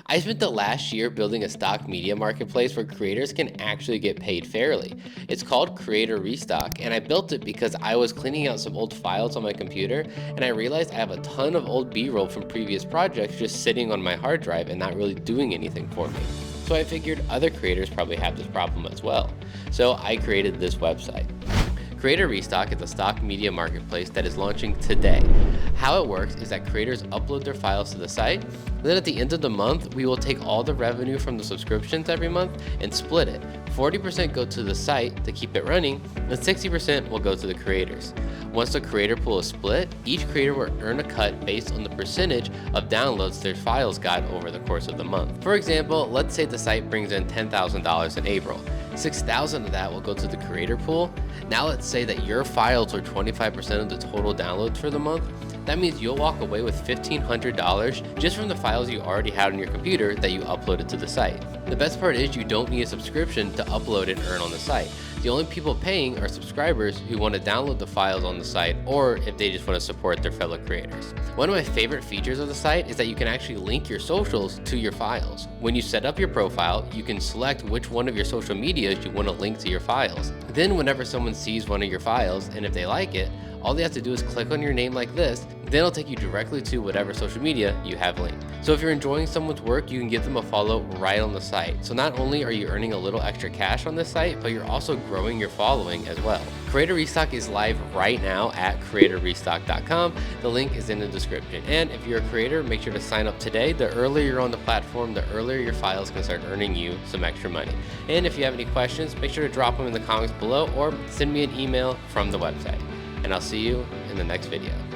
I spent the last year building a stock media marketplace where creators can actually get paid fairly. It's called CreatorRestock, and I built it because I was cleaning out some old files on my computer and I realized I have a ton of old B-roll from previous projects just sitting on my hard drive and not really doing anything for me. So I figured other creators probably have this problem as well. So I created this website. CreatorRestock is a stock media marketplace that is launching today. How it works is that creators upload their files to the site. Then at the end of the month, we will take all the revenue from the subscriptions every month and split it. 40% go to the site to keep it running, and 60% will go to the creators. Once the creator pool is split, each creator will earn a cut based on the percentage of downloads their files got over the course of the month. For example, let's say the site brings in $10,000 in April. 6,000 of that will go to the creator pool. Now let's say that your files are 25% of the total downloads for the month. That means you'll walk away with $1,500 just from the files you already had on your computer that you uploaded to the site. The best part is you don't need a subscription to upload and earn on the site. The only people paying are subscribers who want to download the files on the site, or if they just want to support their fellow creators. One of my favorite features of the site is that you can actually link your socials to your files. When you set up your profile, you can select which one of your social medias you want to link to your files. Then whenever someone sees one of your files, and if they like it, all they have to do is click on your name like this, then it'll take you directly to whatever social media you have linked. So if you're enjoying someone's work, you can give them a follow right on the site. So not only are you earning a little extra cash on this site, but you're also growing your following as well. CreatorRestock is live right now at CreatorRestock.com. The link is in the description. And if you're a creator, make sure to sign up today. The earlier you're on the platform, the earlier your files can start earning you some extra money. And if you have any questions, make sure to drop them in the comments below or send me an email from the website. And I'll see you in the next video.